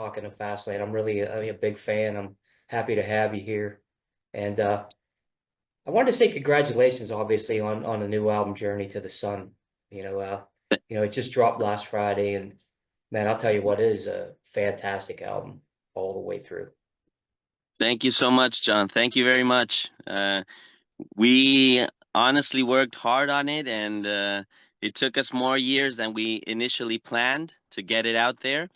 talking to Fastlane. I'm really a big fan. I'm happy to have you here. And I wanted to say congratulations, obviously, on the new album, Journey to the Sun. It just dropped last Friday, and man, I'll tell you what, it is a fantastic album all the way through. Thank you so much, John. Thank you very much. We honestly worked hard on it, and it took us more years than we initially planned to get it out there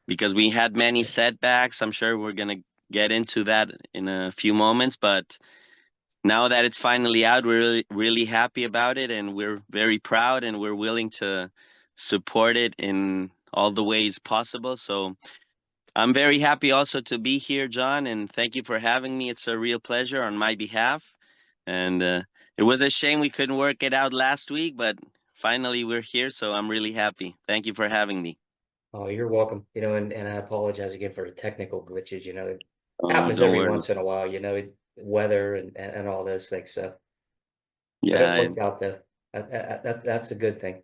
because we had many setbacks. I'm sure we're going to get into that in a few moments, but now that it's finally out, we're really, really happy about it, and we're very proud, and we're willing to support it in all the ways possible. So I'm very happy also to be here, John, and thank you for having me. It's a real pleasure on my behalf. And it was a shame we couldn't work it out last week, but finally we're here, so I'm really happy. Thank you for having me. Oh, you're welcome. And I apologize again for the technical glitches. It Oh, happens don't every worry. once in a while, weather and all those things. So, but Yeah, it worked out though. That's a good thing.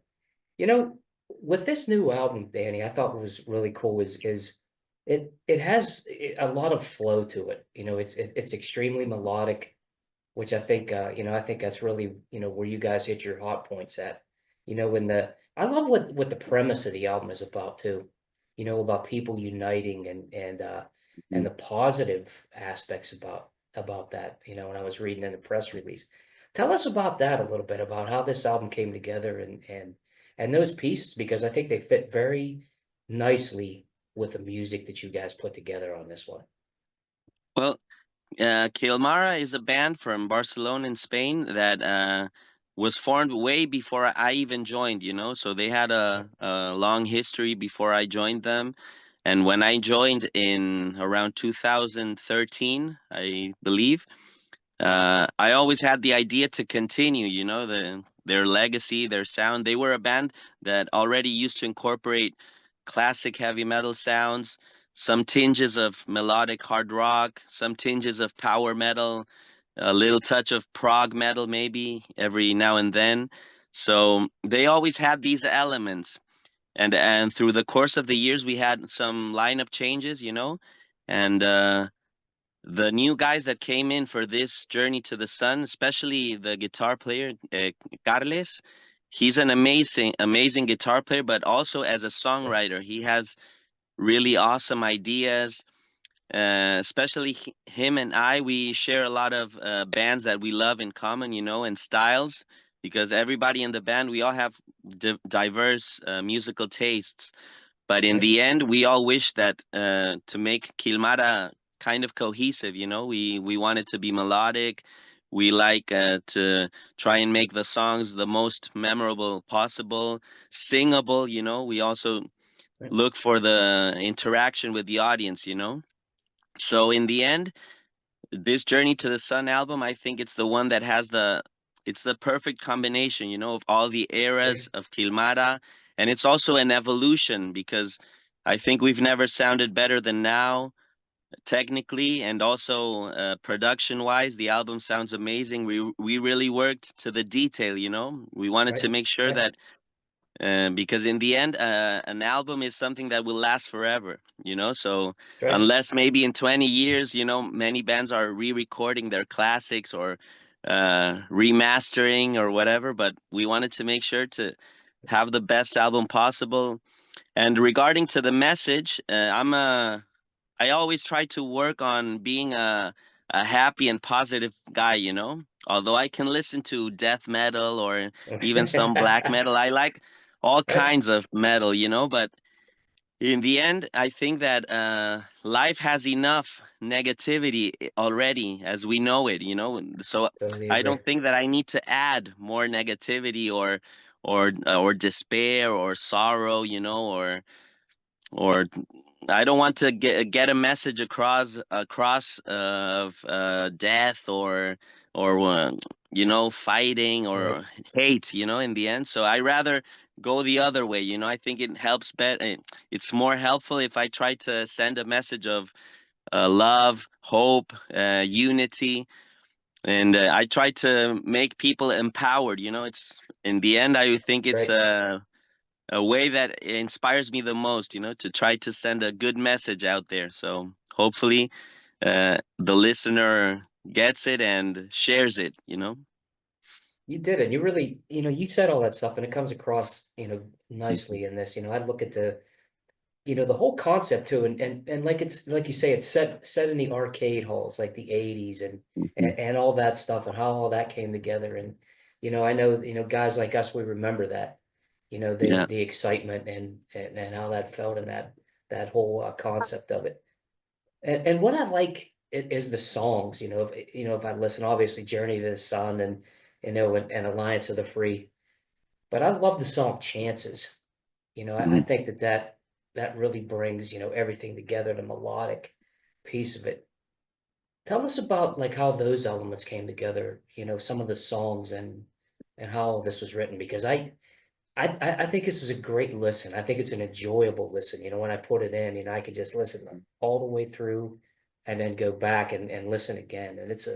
With this new album, Danny, I thought was really cool is it has a lot of flow to it. It's extremely melodic, which I think that's really, where you guys hit your hot points at. I love what the premise of the album is about too. About people uniting and the positive aspects about that, when I was reading in the press release. Tell us about that a little bit, about how this album came together and those pieces, because I think they fit very nicely with the music that you guys put together on this one. well, Kilamara is a band from Barcelona in Spain that was formed way before I even joined, so they had a long history before I joined them. And when I joined in around 2013, I believe, I always had the idea to continue, their legacy, their sound. They were a band that already used to incorporate classic heavy metal sounds, some tinges of melodic hard rock, some tinges of power metal, a little touch of prog metal maybe every now and then. So they always had these elements. And through the course of the years, we had some lineup changes, and the new guys that came in for this Journey to the Sun, especially the guitar player, Carles, he's an amazing guitar player, but also as a songwriter, he has really awesome ideas. Especially him and we share a lot of bands that we love in common, and styles, because everybody in the band, we all have diverse musical tastes. But in the end, we all wish that to make Kilamara kind of cohesive, we want it to be melodic. We like to try and make the songs the most memorable possible, singable, we also look for the interaction with the audience, So in the end, this Journey to the Sun album, I think it's the one that has it's the perfect combination, of all the eras of Kilamara. And it's also an evolution because I think we've never sounded better than now, technically, and also production-wise. The album sounds amazing. We really worked to the detail, We wanted to make sure that because in the end, an album is something that will last forever, So unless maybe in 20 years, many bands are re-recording their classics or remastering or whatever, but we wanted to make sure to have the best album possible. And regarding to the message, I always try to work on being a happy and positive guy, Although I can listen to death metal or even some black metal, I like all kinds of metal, But in the end, I think that life has enough negativity already as we know it, So I don't think that I need to add more negativity or despair or sorrow, or I don't want to get a message across of death or fighting or hate, in the end. So I rather go the other way, I think it helps better. It's more helpful if I try to send a message of love, hope, unity, and I try to make people empowered. It's in the end, I think it's a way that inspires me the most, to try to send a good message out there. So hopefully, the listener gets it and shares it. You did it. You really, you said all that stuff and it comes across, nicely in this. I look at the whole concept too, and like it's like you say, it's set in the arcade halls, like the 80s Mhm. and all that stuff and how all that came together. And I know, guys like us, we remember that, Yeah. the excitement and how that felt and that whole concept of it. And what I like is the songs, if I listen, obviously Journey to the Sun and Alliance of the Free. But I love the song Chances. I Mhm. think that really brings, everything together, the melodic piece of it. Tell us about like how those elements came together, some of the songs and how this was written, because I think this is a great listen. I think it's an enjoyable listen. When I put it in, I could just listen all the way through and then go back and listen again. And it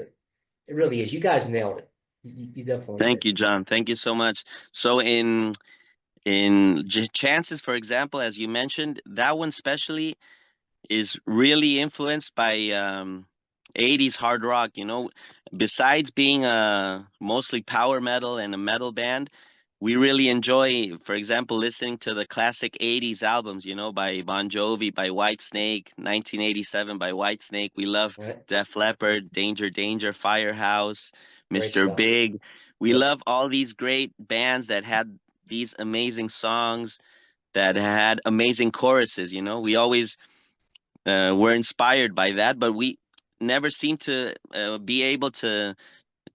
really is. You guys nailed it. You definitely Thank did. you, John. Thank you so much. So in Chances, for example, as you mentioned, that one especially is really influenced by 80s hard rock. Besides being a mostly power metal and a metal band, we really enjoy, for example, listening to the classic 80s albums, by Bon Jovi, by Whitesnake, 1987 by Whitesnake. We love Right? Def Leppard, Danger Danger, Firehouse, Great Mr. stuff. Big. We Yep. love all these great bands that had these amazing songs that had amazing choruses. We always were inspired by that, but we never seem to be able to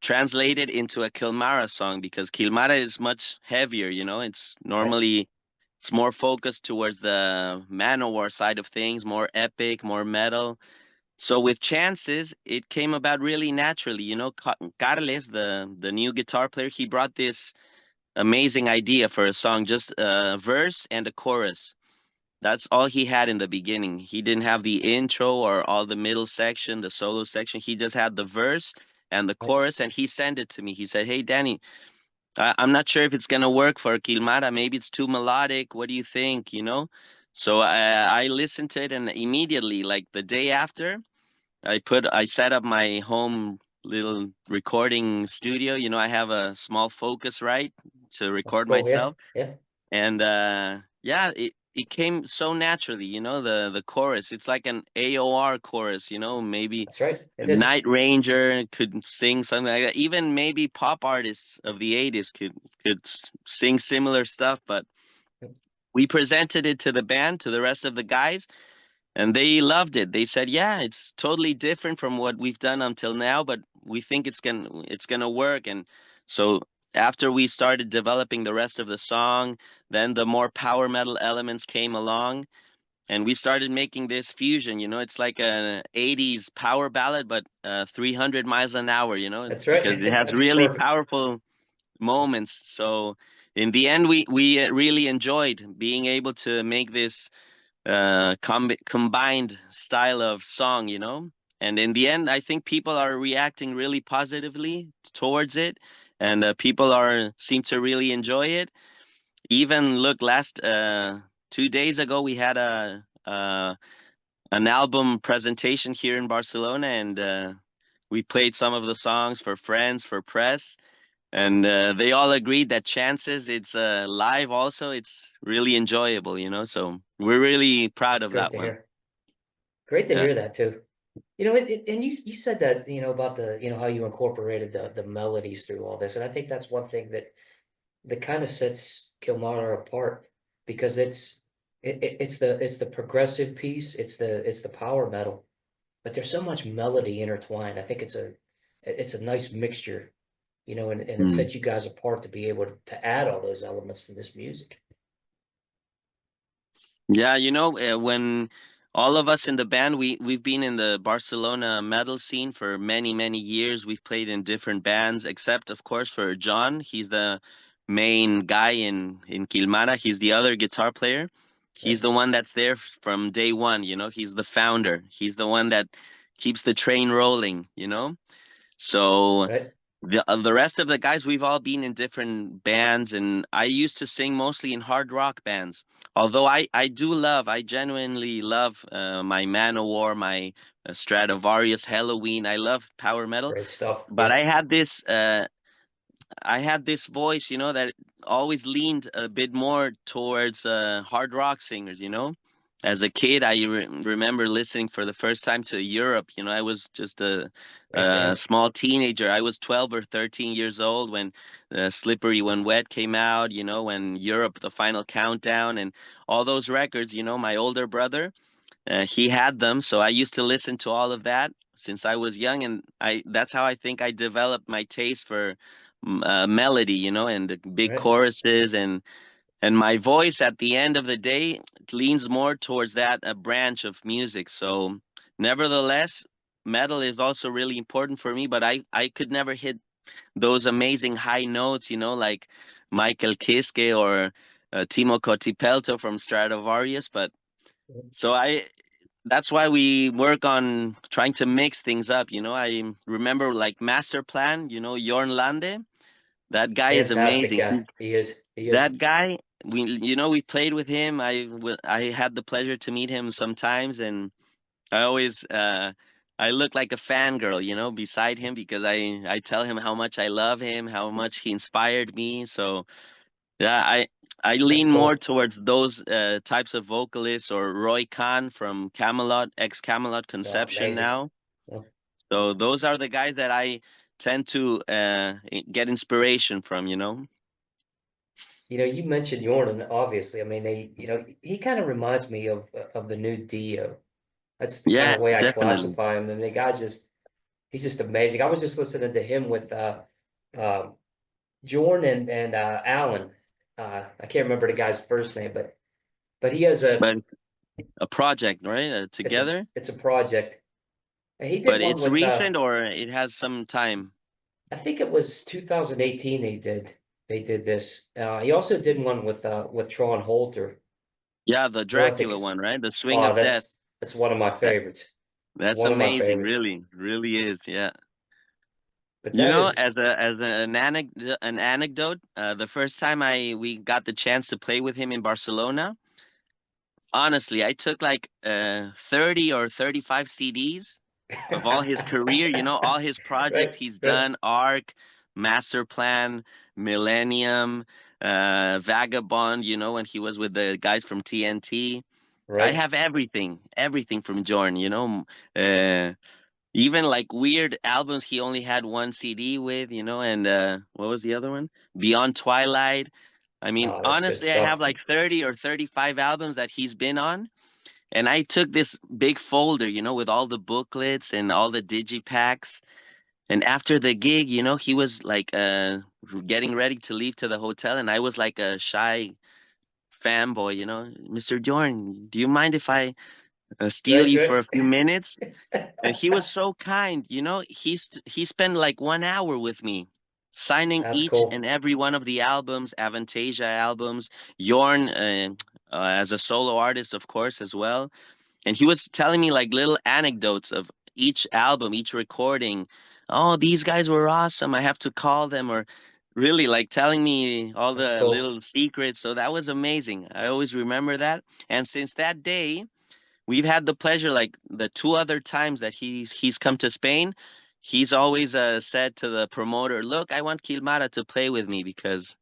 translate it into a Kilmara song because Kilmara is much heavier. It's Right. normally it's more focused towards the Manowar side of things, more epic, more metal. So with Chances, it came about really naturally. Carles, the new guitar player, he brought this amazing idea for a song, just a verse and a chorus. That's all he had in the beginning. He didn't have the intro or all the middle section, the solo section. He just had the verse and the Right. chorus, and he sent it to me. He said, "Hey, Danny, I'm not sure if it's gonna work for Kilmara. Maybe it's too melodic. What do you think?" So I listened to it, and immediately, like the day after, I set up my home little recording studio. I have a small Focusrite to That's record cool. Yeah. myself, Yeah. and yeah, it came so naturally. The chorus, it's like an AOR chorus. Maybe That's right. a It is. Night Ranger could sing something like that. Even maybe pop artists of the 80s could sing similar stuff. But we presented it to the band, to the rest of the guys, and they loved it. They said, "Yeah, it's totally different from what we've done until now, but we think it's gonna work." And so after we started developing the rest of the song, then the more power metal elements came along, and we started making this fusion. It's like an 80s power ballad, but 300 miles an hour. That's Because right. it has That's really perfect. powerful moments. So in the end, we really enjoyed being able to make this combined style of song. And in the end, I think people are reacting really positively towards it, and people are seem to really enjoy it. Even look, last 2 days ago, we had an album presentation here in Barcelona, and we played some of the songs for friends, for press, and they all agreed that Chances, it's live also, it's really enjoyable. So we're really proud That's of great that to one. hear. Great to Yeah. hear that too. And you said that, about how you incorporated the melodies through all this. And I think that's one thing that kind of sets Kilmara apart because it's the progressive piece, it's the power metal, but there's so much melody intertwined. I think it's a nice mixture, and it Mm. sets you guys apart to be able to add all those elements to this music. Yeah, when all of us in the band, we've been in the Barcelona metal scene for many, many years. We've played in different bands, except of course for John. He's the main guy in Kilmara. He's the other guitar player. He's Right? the one that's there from day one. He's the founder. He's the one that keeps the train rolling. So Right? The rest of the guys, we've all been in different bands, and I used to sing mostly in hard rock bands. Although I genuinely love my Manowar, my Stratovarius, Halloween. I love power metal, Great stuff. but Yeah, I had this voice, that always leaned a bit more towards hard rock singers, As a kid, I remember listening for the first time to Europe. I was just great a band. small teenager. I was 12 or 13 years old when Slippery When Wet came out, when Europe, The Final Countdown, and all those records, my older brother. He had them, so I used to listen to all of that since I was young, and I that's how I think I developed my taste for melody, and the big Right. choruses and my voice at the end of the day leans more towards that branch of music. So, nevertheless, metal is also really important for me, but I could never hit those amazing high notes, like Michael Kiske or Timo Kotipelto from Stratovarius, but so I that's why we work on trying to mix things up. I remember like Master Plan, Jorn Lande. That guy is Fantastic amazing. guy. He is. He is. That guy, we played with him. I had the pleasure to meet him sometimes, and I always I look like a fangirl, beside him because I tell him how much I love him, how much he inspired me. So yeah, I That's lean more cool. towards those types of vocalists, or Roy Khan from Camelot, ex Camelot Oh, Conception amazing. now. Yeah. So those are the guys that I tend to get inspiration from. You mentioned Jordan, obviously. I mean, he kind of reminds me of the new Dio. That's the kind Yeah, of way I definitely. classify him. And the guy's he's just amazing. I was just listening to him with Jordan and Alan. I can't remember the guy's first name, but he has But a project, right? Together. it's a project. And he did But one it's with recent or it has some time. I think it was 2018 they did this. He also did one with Tron Holter. Yeah, the Who I think Dracula is one, right? The Swing oh of Death. that's one of my That, favorites. that's One of my amazing, favorites. really, really is. Yeah. But that is An anecdote, the first time we got the chance to play with him in Barcelona, honestly, I took like 30 or 35 CDs of all his career, all his projects right, he's right, done, Arc, Master Plan, Millennium, Vagabond, when he was with the guys from TNT. I right. have everything from Jordan, uh, even like weird albums he only had one CD with, and what was the other one? Beyond Twilight. I mean, Oh, that's good honestly, I have stuff. like 30 or 35 albums that he's been on. And I took this big folder, with all the booklets and all the digipacks. And after the gig, he was like getting ready to leave to the hotel. And I was like a shy fanboy, Mr. Jordan, do you mind if I steal Right, you for right. a few minutes? And he was so kind, he spent like 1 hour with me, signing That's each cool. and every one of the albums, Avantasia albums, Yorn as a solo artist, of course, as well. And he was telling me like little anecdotes of each album, each recording. Oh, these guys were awesome. I have to call them, or really like telling me all That's the cool. little secrets. So that was amazing. I always remember that. And since that day, we've had the pleasure, like the two other times that he's come to Spain, he's always said to the promoter, "Look, I want Kilmara to play with me because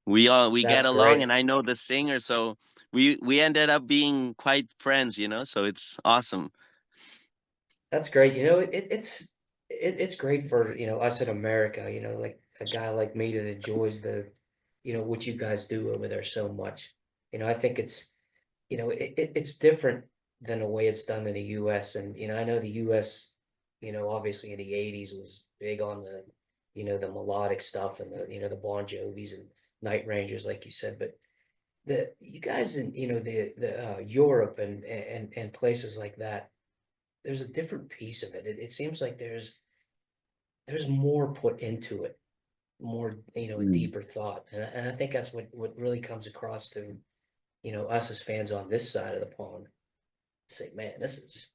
we get That's along, and great. I know the singer, so we ended up being quite friends, so it's awesome." That's great. It's great for, us in America, like a guy like me that enjoys what you guys do over there so much. I think it's different than the way it's done in the US. And, I know the US, obviously in the 80s was big on the melodic stuff and the Bon Jovis and Night Rangers, like you said. But you guys in, the Europe and places like that, there's a different piece of it. It seems like there's more put into it, more, a Mm. deeper thought. And I think that's what really comes across to, us as fans on this side of the pond. Say, man, this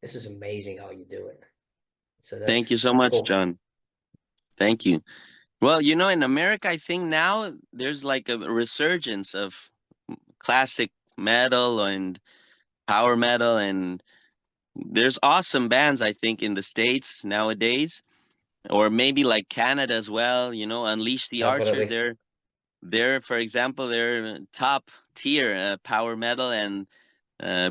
is amazing how you do it. So Thank you so that's much, cool. John. Thank you. Well, you know, in America, I think now there's like a resurgence of classic metal and power metal, and there's awesome bands, I think, in the States nowadays, or maybe like Canada as well. You know, Unleash the Archers. Definitely. They're, for example, they're top tier power metal, and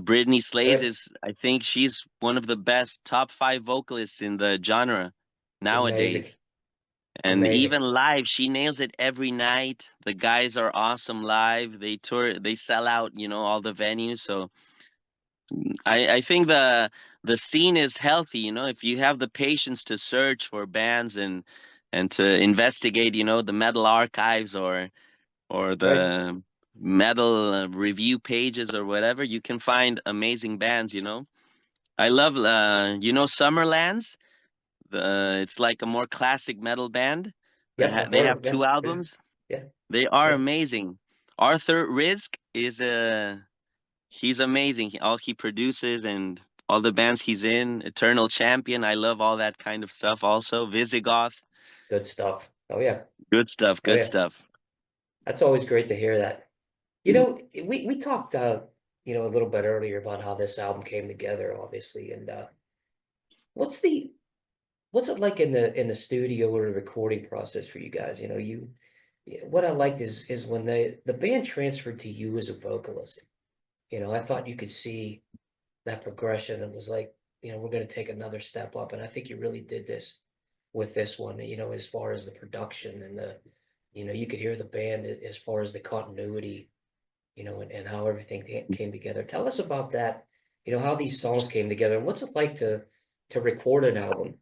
Brittany That's Slays right. is, I think, she's one of the best top five vocalists in the genre It's amazing. nowadays. And Amazing. even live, she nails it every night. The guys are awesome live. They tour, they sell out, you know, all the venues. So I think the scene is healthy, you know, if you have the patience to search for bands and to investigate, you know, the metal archives or Right. the metal review pages or whatever, you can find amazing bands, you know. I love you know, Summerlands. It's like a more classic metal band. Yep. I've They heard have of two it. Yeah. albums. Yeah. They are Yeah. amazing. Arthur Rizk is a he's amazing. All he produces and all the bands he's in, Eternal Champion. I love all that kind of stuff also. Visigoth. Good stuff. Oh yeah. Good stuff. Oh Good yeah. stuff. That's always great to hear that. You know, we talked a little bit earlier about how this album came together, obviously, and what's the what's it like in the studio or the recording process for you guys? What I liked is when the band transferred to you as a vocalist. I thought you could see that progression and was like, we're going to take another step up. And I think you really did this with this one, as far as the production and you could hear the band as far as the continuity, and how everything came together. Tell us about that, how these songs came together. And what's it like to record an album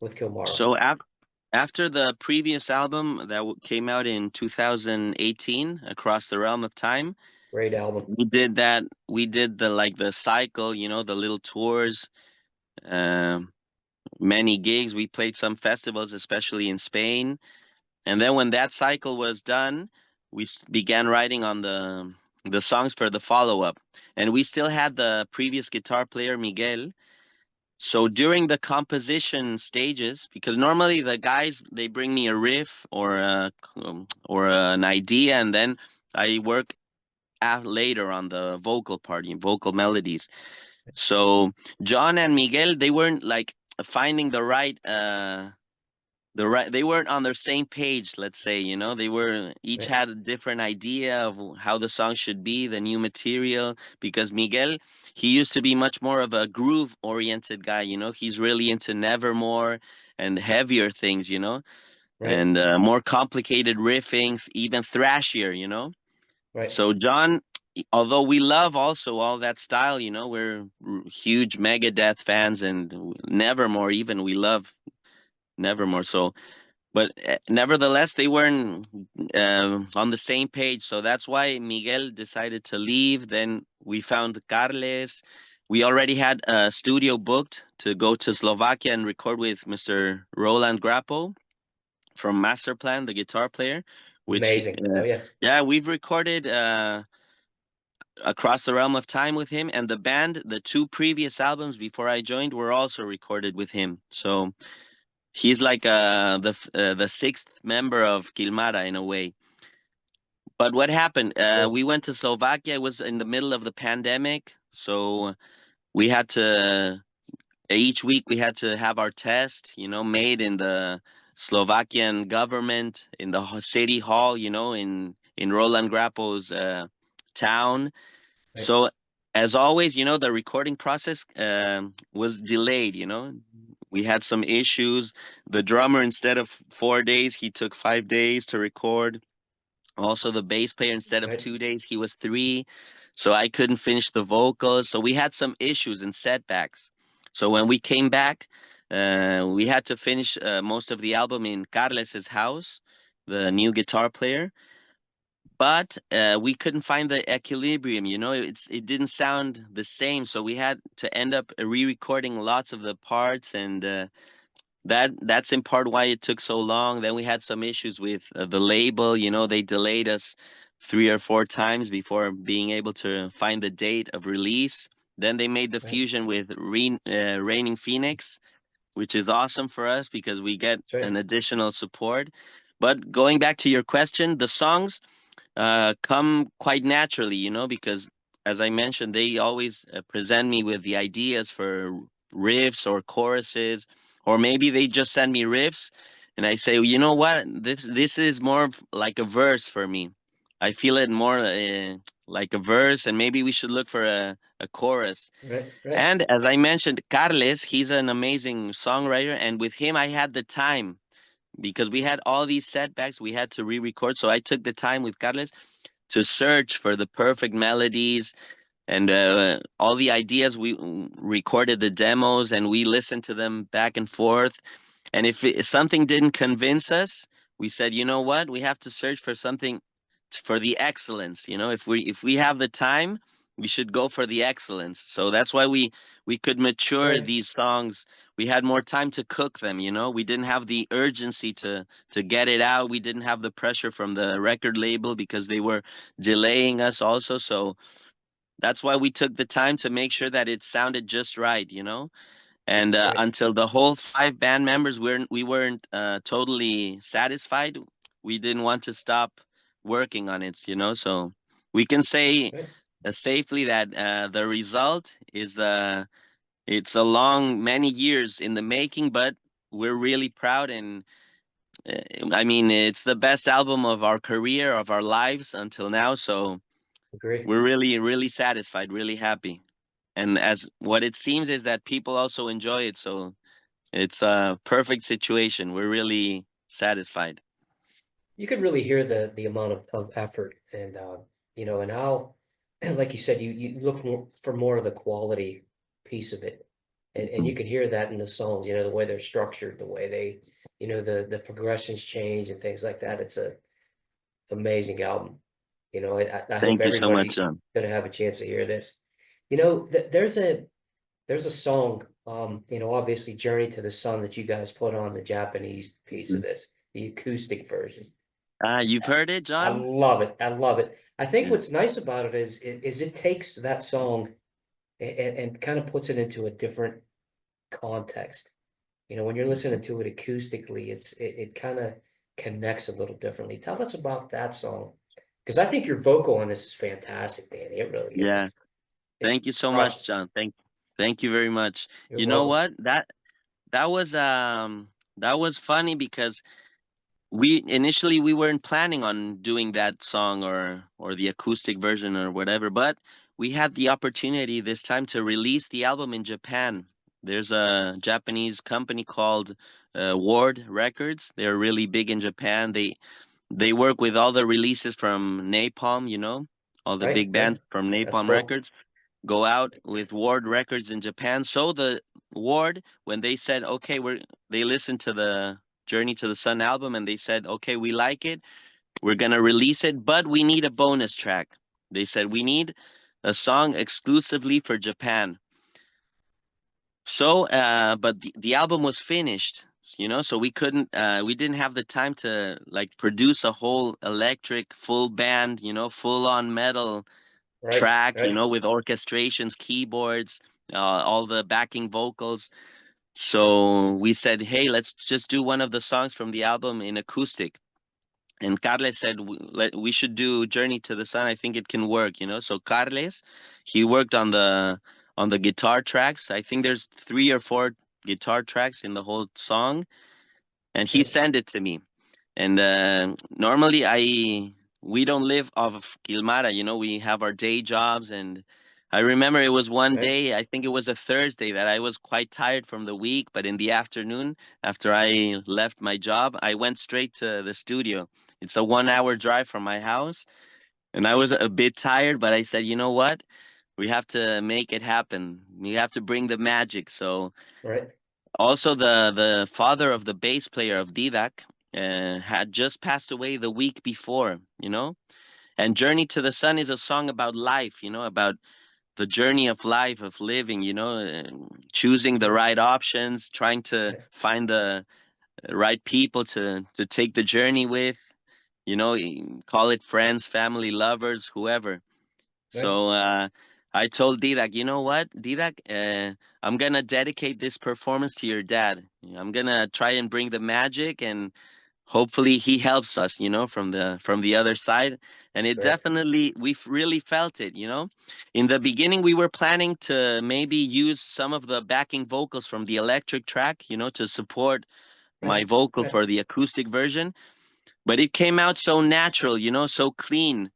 with Kilmara? So after the previous album that came out in 2018, Across the Realm of Time, Great album. we did that. We did the cycle, you know, the little tours, um, many gigs. We played some festivals, especially in Spain. And then when that cycle was done, we began writing on the songs for the follow-up. And we still had the previous guitar player, Miguel. So during the composition stages, because normally the guys they bring me a riff or an idea, and then I work later on the vocal part, vocal melodies. So John and Miguel, they weren't like finding the right they weren't on their same page, let's say, you know. They were each Right, had a different idea of how the song should be, the new material, because Miguel, he used to be much more of a groove oriented guy, you know. He's really into Nevermore and heavier things, you know, right, and more complicated riffing, even thrashier, you know. right, So John, although we love also all that style, you know, we're huge Megadeth fans, and Nevermore even, we love Nevermore. So but nevertheless, they weren't on the same page. So that's why Miguel decided to leave. Then we found Carles. We already had a studio booked to go to Slovakia and record with Mr. Roland Grappo from Masterplan, the guitar player, which, amazing. Oh yeah, yeah, we've recorded Across the Realm of Time with him. And the band, the two previous albums before I joined, were also recorded with him. So he's like the sixth member of Kilmara in a way. But what happened? cool. We went to Slovakia. It was in the middle of the pandemic, so we had to each week we had to have our test, you know, made in the Slovakian government in the city hall, you know, in Roland Grappo's town. Right, So as always, you know, the recording process was delayed. You know, we had some issues. The drummer, instead of 4 days, he took 5 days to record. Also, the bass player, instead of right, 2 days, he was three. So I couldn't finish the vocals. So we had some issues and setbacks. So when we came back, we had to finish most of the album in Carles's house, the new guitar player. But we couldn't find the equilibrium. You know, it didn't sound the same. So we had to end up re-recording lots of the parts, and that's in part why it took so long. Then we had some issues with the label. You know, they delayed us 3 or 4 times before being able to find the date of release. Then they made the right, fusion with Reigning Phoenix, which is awesome for us because we get That's right. an additional support. But going back to your question, the songs come quite naturally, because as I mentioned, they always present me with the ideas for riffs or choruses, or maybe they just send me riffs, and I say, you know what, this is more of like a verse for me. I feel it more like a verse, and maybe we should look for a chorus. Right, right, And as I mentioned, Carles, he's an amazing songwriter, and with him, I had the time because we had all these setbacks. We had to re-record, so I took the time with Carles to search for the perfect melodies and all the ideas. We recorded the demos and we listened to them back and forth. And if something didn't convince us, we said, you know what, we have to search for something for the excellence. If we have the time, we should go for the excellence. So that's why we could mature right. these songs. We had more time to cook them. We didn't have the urgency to get it out. We didn't have the pressure from the record label because they were delaying us also. So that's why we took the time to make sure that it sounded just right. And Right. until the whole five band members we weren't totally satisfied, we didn't want to stop working on it. So we can say Right. safely that the result is it's a long many years in the making, but we're really proud. And uh, I mean, it's the best album of our career, of our lives until now. So Agree. we're really, really satisfied, really happy. And as what it seems is that people also enjoy it. So it's a perfect situation. We're really satisfied. You could really hear the amount of effort and and how, like you said, you look for more of the quality piece of it. And you can hear that in the songs, the way they're structured, the way they, the progressions change and things like that. It's a amazing album. I hope Thank you so much, everybody John. gonna have a chance to hear this. There's a song, obviously Journey to the Sun that you guys put on the Japanese piece of this, the acoustic version. You've heard it, I John? love it. I love it. I think Yeah. what's nice about it is it takes that song and kind of puts it into a different context. When you're listening to it acoustically, it kind of connects a little differently. Tell us about that song, because I think your vocal on this is fantastic, Danny. It really is. Yeah. It Thank you so much, crushes. John. Thank you very much. You're You know welcome. what? That was funny because we weren't planning on doing that song or the acoustic version or whatever, but we had the opportunity this time to release the album in Japan. There's a Japanese company called Ward Records. They're really big in Japan. They work with all the releases from Napalm, all the Right, big right. bands from That's Napalm cool. Records go out with Ward Records in Japan. So the Ward, when they said, okay, they listened to the Journey to the Sun album and they said, okay, we like it. We're going to release it, but we need a bonus track. They said, we need a song exclusively for Japan. So, but the album was finished, so we didn't have the time to like produce a whole electric full band, full on metal Right, track, right, with orchestrations, keyboards, all the backing vocals. So we said, hey, let's just do one of the songs from the album in acoustic. And Carles said we should do Journey to the Sun. I think it can work. So Carles, he worked on the guitar tracks. I think there's 3 or 4 guitar tracks in the whole song, and he right, sent it to me. And normally we don't live off of Kilamara, we have our day jobs. And I remember it was one right, day, I think it was a Thursday, that I was quite tired from the week, but in the afternoon, after I left my job, I went straight to the studio. It's a 1 hour drive from my house, and I was a bit tired, but I said, you know what? We have to make it happen. We have to bring the magic. So right, also, the father of the bass player of Didak had just passed away the week before. And Journey to the Sun is a song about life, about the journey of life, of living, choosing the right, right options, trying to right, find the right people to take the journey with, call it friends, family, lovers, whoever. right. So I told Didak, you know what, Didak, I'm gonna dedicate this performance to your dad. I'm gonna try and bring the magic, and hopefully he helps us, from the other side. And That's it great. definitely, we've really felt it. In the beginning we were planning to maybe use some of the backing vocals from the electric track, to support my Right. vocal Right. for the acoustic version, but it came out so natural, so clean,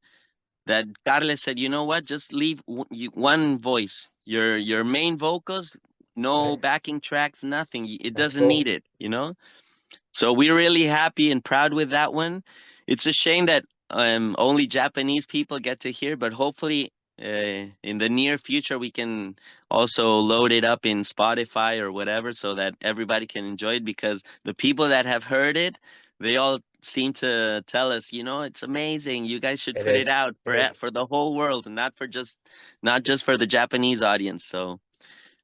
that Carles said, you know what, just leave one voice, your main vocals, no Right. backing tracks, nothing. It That's doesn't need cool. it. So we're really happy and proud with that one. It's a shame that only Japanese people get to hear, but hopefully in the near future we can also load it up in Spotify or whatever so that everybody can enjoy it, because the people that have heard it, they all seem to tell us, it's amazing. You guys should It put it is. out It is. for the whole world, and not just for the Japanese audience. So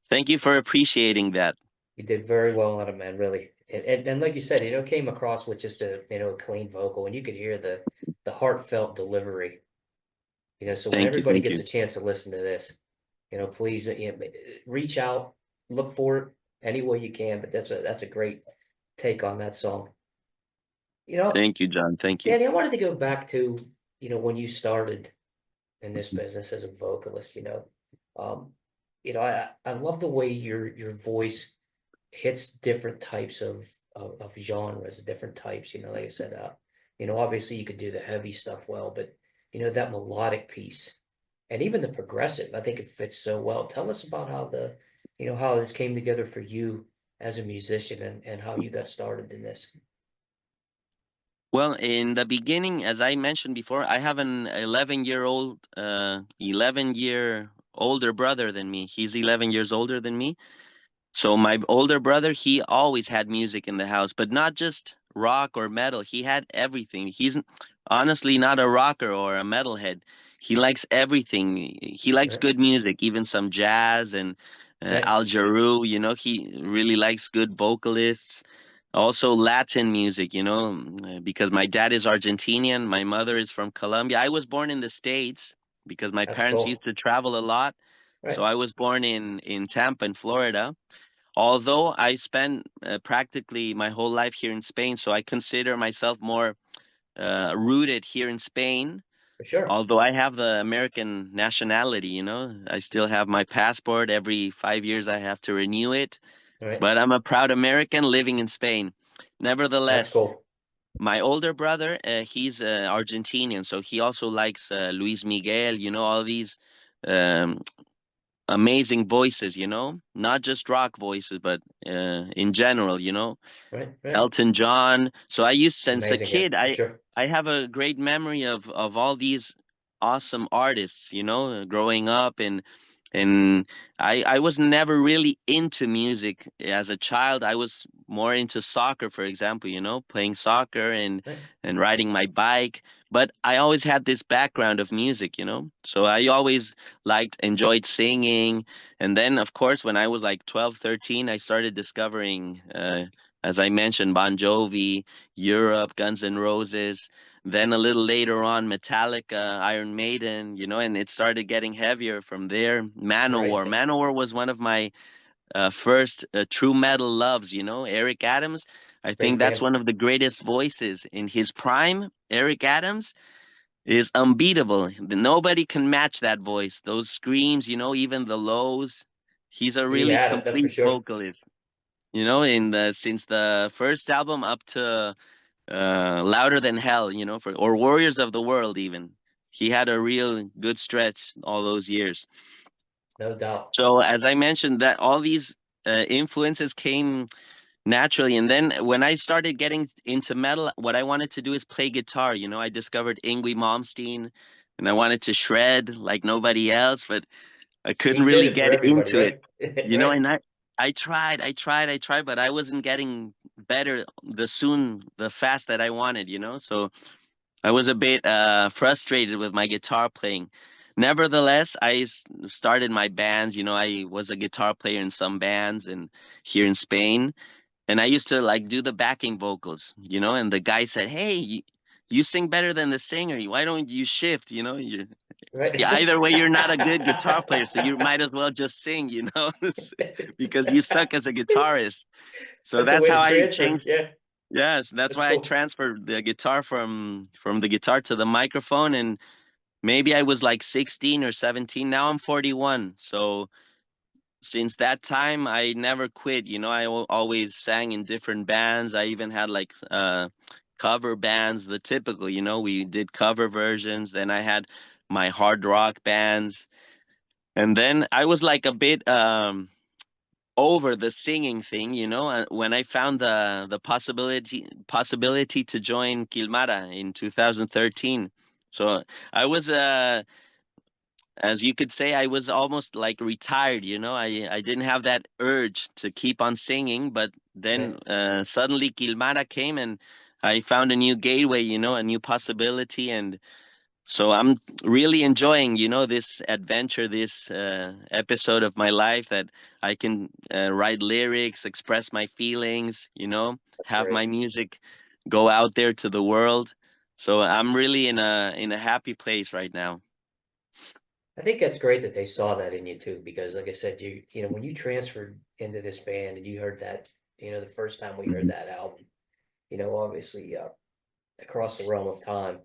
thank you for appreciating that. You did very well on it, man, really. And like you said, came across with just a clean vocal, and you could hear the heartfelt delivery. So when Thank you, everybody thank gets you, a chance to listen to this, please, reach out, look for it any way you can. But that's a great take on that song. You know, thank you, John. Thank you. Danny, I wanted to go back to, when you started in this business as a vocalist, um, I love the way your voice hits different types of genres, different types, like I said, obviously you could do the heavy stuff well, but that melodic piece and even the progressive, I think it fits so well. Tell us about how this came together for you as a musician and how you got started in this. Well, in the beginning, as I mentioned before, I have an 11-year older brother than me. He's 11 years older than me. So my older brother, he always had music in the house, but not just rock or metal. He had everything. He's honestly not a rocker or a metalhead. He likes everything. He likes Right, good music, even some jazz and right, Al Jarreau. He really likes good vocalists. Also Latin music, because my dad is Argentinian, my mother is from Colombia. I was born in the States because my that's parents used cool. to travel a lot. So Right, I was born in Tampa, in Florida. Although I spent practically my whole life here in Spain, so I consider myself more rooted here in Spain. for sure. Although I have the American nationality, I still have my passport. Every 5 years I have to renew it. Right, But I'm a proud American living in Spain. that's Nevertheless, cool. my older brother, he's Argentinian, so he also likes Luis Miguel, all these um, amazing voices, not just rock voices, but in general, Right, right. Elton John. So I used since a Amazing guy, kid, for I sure. I have a great memory of all these awesome artists, growing up, and I was never really into music as a child. I was more into soccer, for example, playing soccer Right, and riding my bike. But I always had this background of music, so I always enjoyed singing. And then, of course, when I was like 12, 13, I started discovering as I mentioned, Bon Jovi, Europe, Guns N' Roses. Then a little later on, Metallica, Iron Maiden, and it started getting heavier from there. right. Manowar. Manowar was one of my first true metal loves, Eric Adams. I Great think that's band. one of the greatest voices in his prime. Eric Adams is unbeatable. Nobody can match that voice. Those screams, even the lows. He's a He really had it, that's for complete sure. vocalist. In the since the first album up to Louder Than Hell, or Warriors of the World even. He had a real good stretch all those years. No doubt. So as I mentioned, that all these influences came naturally, and then when I started getting into metal, what I wanted to do is play guitar. I discovered Yngwie Malmsteen, and I wanted to shred like nobody else, but I couldn't He did really it for get everybody, into it. right? And Right. I tried, but I wasn't getting better the fast that I wanted, So I was a bit frustrated with my guitar playing. Nevertheless, started my bands. I was a guitar player in some bands and here in Spain, and I used to do the backing vocals, and the guy said, "Hey, you sing better than the singer. Why don't you shift? right? Yeah, either way, you're not a good guitar player, so you might as well just sing, you know, because you suck as a guitarist. So That's a that's way to how I transfer. changed. Yeah, Yes, that's that's why I cool. transferred the guitar from the guitar to the microphone, and maybe I was like 16 or 17. Now I'm 41. So since that time, I never quit. You know, always sang in different bands. I even had like cover bands, the typical, you know, we did cover versions. Then I had my hard rock bands. And then I was like a bit over the singing thing, you know, when I found the possibility to join Kilamara in 2013. So I was as you could say, I was almost like retired, you know. I didn't have that urge to keep on singing, but then Right. suddenly Kilamara came and I found a new gateway, you know, a new possibility. And so I'm really enjoying, you know, this adventure, this episode of my life that I can write lyrics, express my feelings, you know, That's have great. my music go out there to the world. So I'm really in a happy place right now. I think that's great that they saw that in you too, because like I said, when you transferred into this band and you heard that, the first time we heard Mhm. that album, obviously across the realm of time,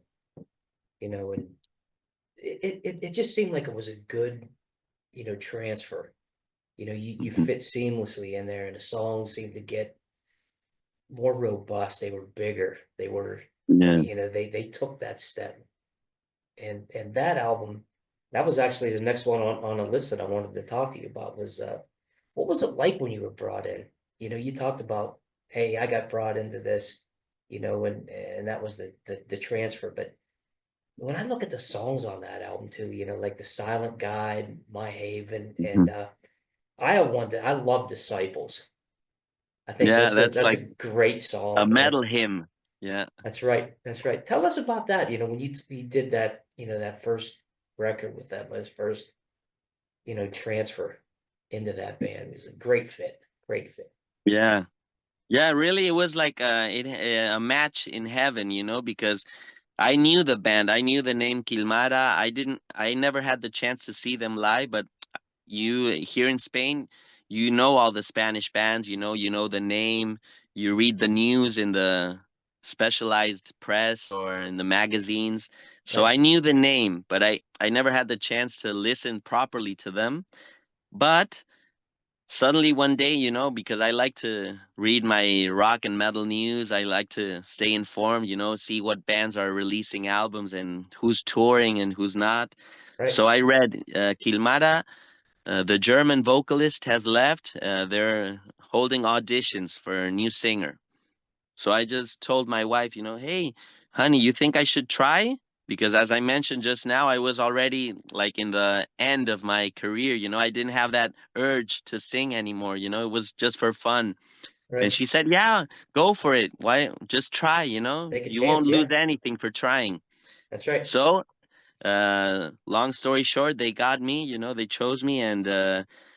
and it just seemed like it was a good, transfer. You Mhm. fit seamlessly in there, and the songs seemed to get more robust. They were bigger. They were, Yeah. they took that step. And that album, that was actually the next one on a list that I wanted to talk to you about was what was it like when you were brought in? You talked about, hey, I got brought into this, and that was the transfer. But when I look at the songs on that album too, like The Silent Guide, My Haven, Mhm. and I have one that I love, Disciples. I think Yeah, that's a that's that's a like great a song, man. metal hymn. Yeah. That's right. That's right. Tell us about that. When you did that, that first record with them, was first, transfer into that band. It was a great fit. Great fit. Yeah. Yeah, really, it was like a match in heaven, you know, because I knew the band, I knew the name Kilmara. I never had the chance to see them live, but you here in Spain, you know all the Spanish bands, you know the name, you read the news in the specialized press or in the magazines. So Right. I knew the name, but I never had the chance to listen properly to them. But suddenly one day, you know, because I like to read my rock and metal news, I like to stay informed, you know, see what bands are releasing albums and who's touring and who's not. Right. So I read Kilmara, the German vocalist has left. They're holding auditions for a new singer. So I just told my wife, you know, hey, honey, you think I should try? Because as I mentioned just now, I was already like in the end of my career. You know, I didn't have that urge to sing anymore. You know, it was just for fun. And Right. she said, yeah, go for it. Why? Just try, you know, Take a you won't chance. lose Yeah. anything for trying. That's right. So, long story short, they got me, you know, they chose me. And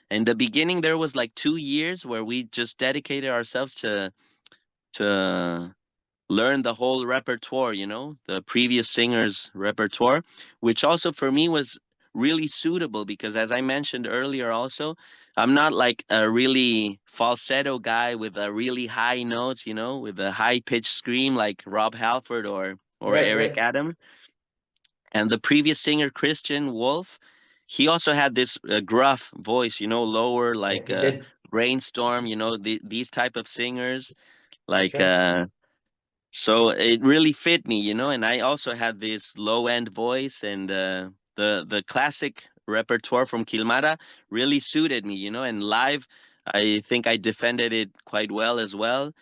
in the beginning, there was like 2 years where we just dedicated ourselves to learn the whole repertoire, you know, the previous singer's repertoire, which also for me was really suitable because, as I mentioned earlier, also, I'm not like a really falsetto guy with a really high notes, you know, with a high pitched scream like Rob Halford or Right. Eric Right. Adams. And the previous singer, Christian Wolf, he also had this gruff voice, you know, lower Yeah. like He did. Brainstorm, you know, these type of singers That's like right. so it really fit me, you know, and I also had this low end voice and the classic repertoire from Kilmara really suited me, you know, and live I think I defended it quite well as well.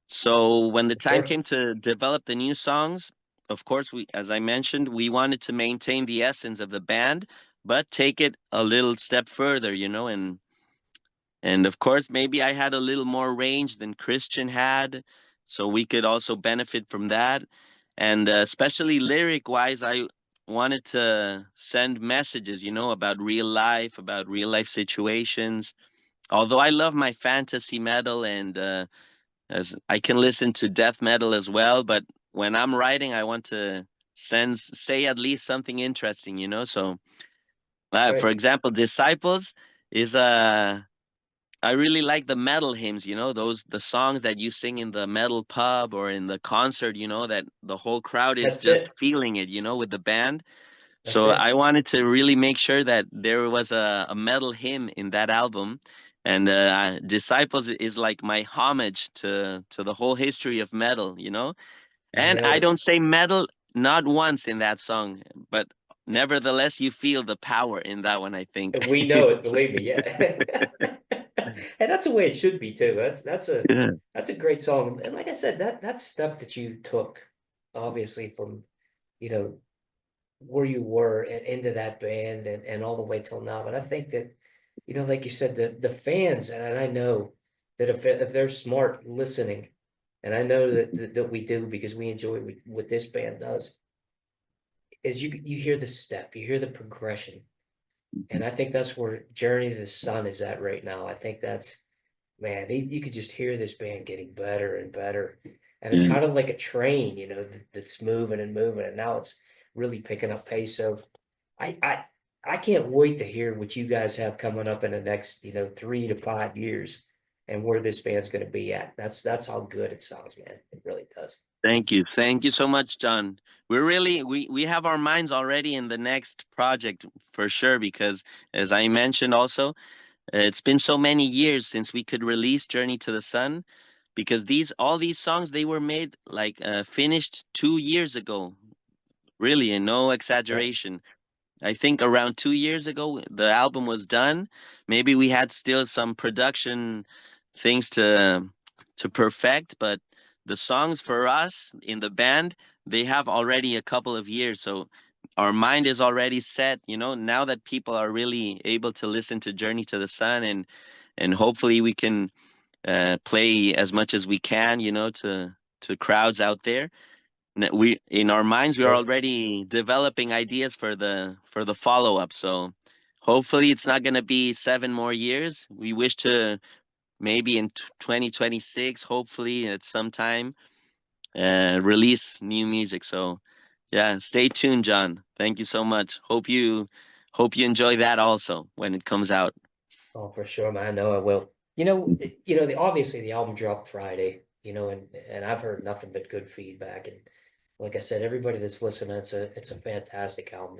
So when the time Sure. came to develop the new songs, of course we as I mentioned, we wanted to maintain the essence of the band but take it a little step further, you know, and of course, maybe I had a little more range than Christian had, so we could also benefit from that. And especially lyric wise, I wanted to send messages, you know, about real life situations. Although I love my fantasy metal and as I can listen to death metal as well, but when I'm writing, I want to say at least something interesting, you know. So for Right. example, Disciples is I really like the metal hymns, you know, those the songs that you sing in the metal pub or in the concert, you know, that the whole crowd is That's just it. feeling it, you know, with the band. That's So I it. wanted to really make sure that there was a metal hymn in that album. And Disciples is like my homage to the whole history of metal, you know. You And I nailed it. don't say metal not once in that song, but nevertheless you feel the power in that one, I think. We know it, believe me, yeah. And that's the way it should be too. Yeah. That's a great song. And like I said, that step that you took, obviously from, you know, where you were and into that band and all the way till now. But I think that, you know, like you said, the fans, and I know that if they're smart listening, and I know that we do because we enjoy what this band does, is you hear the step, you hear the progression. And I think that's where Journey to the Sun is at right now. I think that's, man, you could just hear this band getting better and better. And it's Yeah. kind of like a train, you know, that's moving and moving. And now it's really picking up pace. So I, I, I can't wait to hear what you guys have coming up in the next, you know, 3 to 5 years and where this band's going to be at. That's how good it sounds, man. It really does. Thank you. Thank you so much, John. We're really we have our minds already in the next project for sure because as I mentioned also, it's been so many years since we could release Journey to the Sun because these all these songs they were made like finished 2 years ago. Really, and no Right, exaggeration. I think around 2 years ago, the album was done. Maybe we had still some production things to perfect, but the songs for us in the band, they have already a couple of years. So our mind is already set, you know, now that people are really able to listen to Journey to the Sun and hopefully we can play as much as we can, you know, to crowds out there we in our minds we are sure. already developing ideas for the follow-up, so hopefully it's not going to be 7 more years. We wish to maybe in 2026 hopefully at some time release new music. So yeah, stay tuned, John. Thank you so much. Hope you enjoy that also when it comes out. Oh, for sure, man. I know I will. Obviously the album dropped Friday, you know, and I've heard nothing but good feedback. And like I said, everybody that's listening, it's a fantastic album.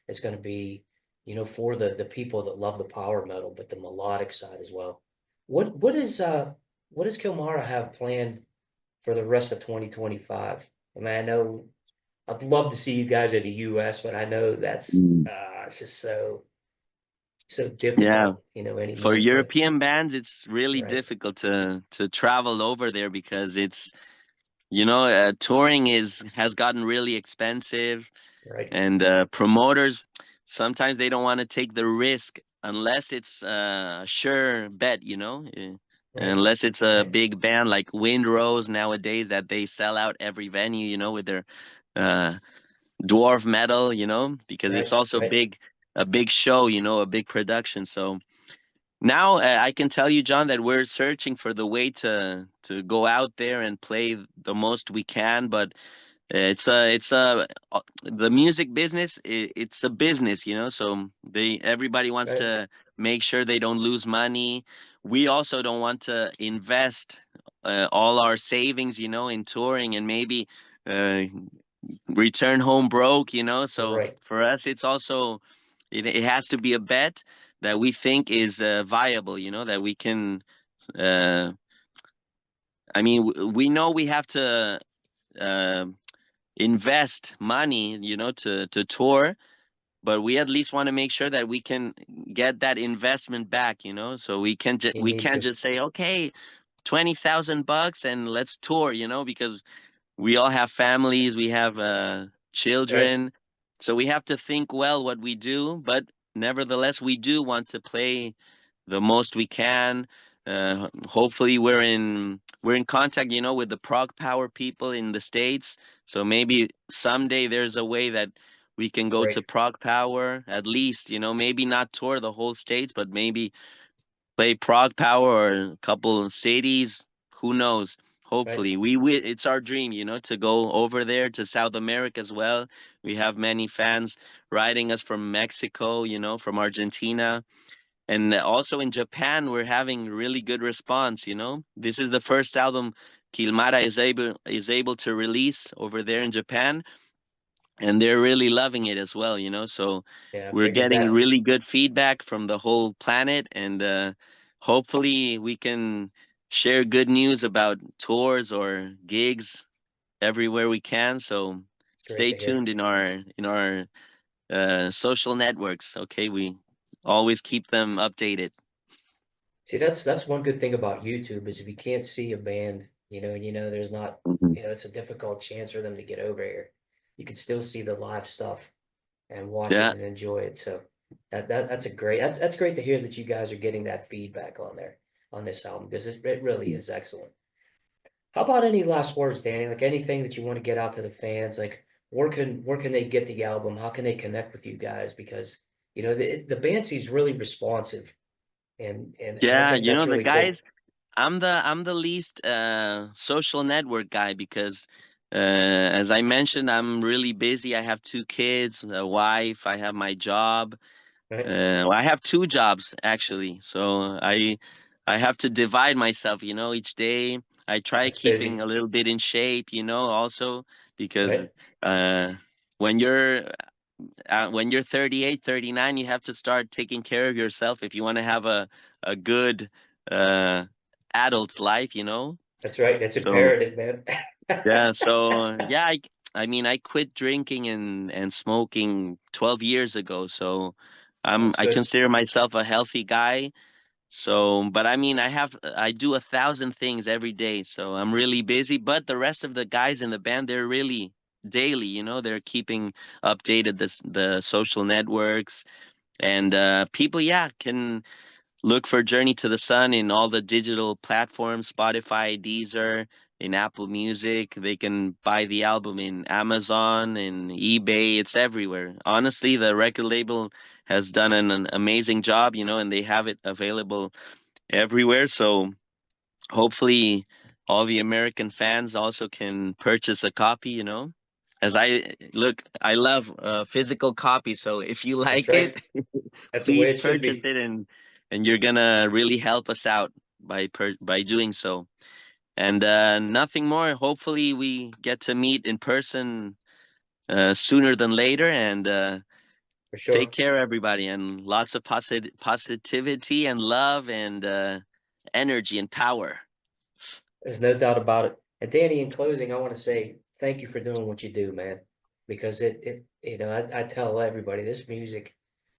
It's going to be, you know, for the people that love the power metal, but the melodic side as well. What does Kilmara have planned for the rest of 2025? I mean, I know I'd love to see you guys in the US, but I know that's Mm. it's just so Yeah, difficult, you know, for anymore to European bands it's really right, difficult to travel over there because it's you know touring is has gotten really expensive. right, And promoters sometimes they don't want to take the risk unless it's a sure bet, you know, right, unless it's a right, big band like Windrose nowadays that they sell out every venue, you know, with their uh, dwarf metal, you know, because it's right, also right. a big show, you know, a big production. So now I can tell you, John, that we're searching for the way to go out there and play the most we can, but it's the music business. It's a business, you know. So everybody wants Right, to make sure they don't lose money. We also don't want to invest all our savings, you know, in touring and maybe uh, return home broke, you know. So right. for us, it's also it has to be a bet that we think is viable, you know, that we can. Uh, I mean, we know we have to. Uh, invest money, you know, to tour, but we at least want to make sure that we can get that investment back, you know. So You we need can't to. just say, okay, $20,000 and let's tour, you know, because we all have families, we have Right, children, so we have to think well what we do, but nevertheless, we do want to play the most we can. Hopefully, we're in contact, you know, with the Prague Power people in the States. So maybe someday there's a way that we can go to right. Prague Power at least, you know, maybe not tour the whole States, but maybe play Prague Power or a couple of cities. Who knows? Right. Hopefully, it's our dream, you know, to go over there to South America as well. We have many fans writing us from Mexico, you know, from Argentina, and also in Japan. We're having really good response. You know, this is the first album Kilamara is able to release over there in Japan, and they're really loving it as well, you know. So Yeah, I we're figured getting that. really good feedback from the whole planet, and hopefully we can share good news about tours or gigs everywhere we can. So It's great stay to hear. tuned in our social networks. Okay, we always keep them updated. See, that's one good thing about YouTube is if you can't see a band, there's not, Mhm. it's a difficult chance for them to get over here. You can still see the live stuff and watch it Yeah. and enjoy it. So that's great to hear that you guys are getting that feedback on there on this album because it really is excellent. How about any last words, Danny? Like anything that you want to get out to the fans? Like where can they get the album? How can they connect with you guys? Because the band seems really responsive, and I Yeah, think you that's know, the really cool. guys, I'm the least social network guy because as I mentioned, I'm really busy. I have two kids, a wife, I have my job. Right? Well, I have two jobs actually. So I have to divide myself, you know, each day. I try That's keeping busy, a little bit in shape, you know, also because right? uh when you're 38, 39, you have to start taking care of yourself if you want to have a good uh adult life, you know. That's right. That's So imperative, man. yeah, so yeah, I mean I quit drinking and smoking 12 years ago, so That's I good. consider myself a healthy guy. So, but I mean, I do 1,000 things every day, so I'm really busy. But the rest of the guys in the band, they're really daily, you know, they're keeping updated the social networks, and people, yeah, can look for Journey to the Sun in all the digital platforms, Spotify, Deezer, in Apple Music. They can buy the album in Amazon and eBay. It's everywhere. Honestly, the record label has done an amazing job, you know, and they have it available everywhere. So hopefully all the American fans also can purchase a copy, you know. As I love physical copy. So if you That's like right. it, That's the way please it should purchase be. it, and you're gonna really help us out by doing so. And nothing more. Hopefully we get to meet in person sooner than later. And For take sure. care, everybody, and lots of positivity and love and energy and power. There's no doubt about it. And Danny, in closing, I want to say thank you for doing what you do, man. Because I tell everybody this music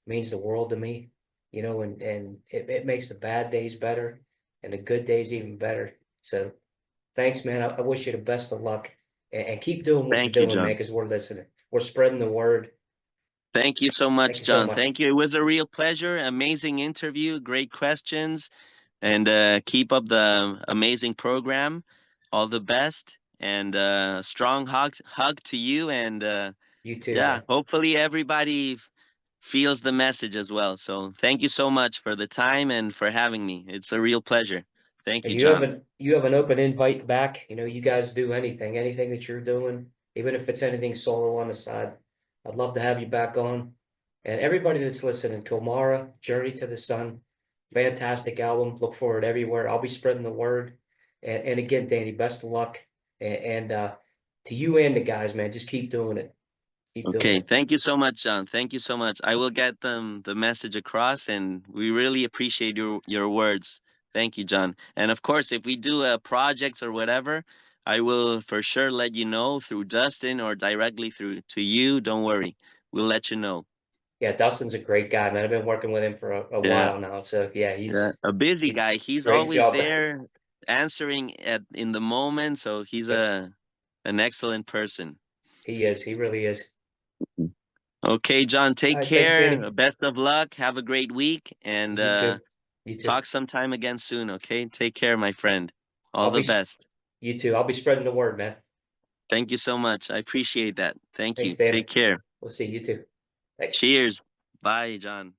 means the world to me, and it makes the bad days better and the good days even better. So thanks, man. I wish you the best of luck and keep doing what you're Thank you, doing, man, John. because we're listening. We're spreading the word. Thank you so Thank much, you so John. much. Thank you. It was a real pleasure. Amazing interview. Great questions. And keep up the amazing program. All the best. And strong hug to you. And You too, yeah, man. hopefully everybody feels the message as well. So thank you so much for the time and for having me. It's a real pleasure. Thank And you, you have John. an open invite back. You guys do anything that you're doing, even if it's anything solo on the side. I'd love to have you back on. And everybody that's listening, Kilmara, Journey to the Sun, fantastic album. Look for it everywhere. I'll be spreading the word. And again, Danny, best of luck. And to you and the guys, man, just keep doing it. Keep doing Okay, it. thank you so much, John. Thank you so much. I will get them the message across, and we really appreciate your words. Thank you, John. And of course, if we do a project or whatever, I will for sure let you know through Dustin or directly through to you. Don't worry, we'll let you know. Yeah, Dustin's a great guy, man. I've been working with him for a Yeah, while now. So yeah, yeah, a busy guy. He's great always job. there, answering at in the moment. So he's Yep, a an excellent person. he is. He really is. Okay, John, All take right, thanks, care. Danny. Best of luck. Have a great week, and You too. You too. talk sometime again soon, okay? Take care, my friend. All I'll the be, best. you too. I'll be spreading the word, man. Thank you so much. I appreciate that. Thank Thanks, you. Danny. Take care. We'll see you too. Thanks. Cheers. Bye, John.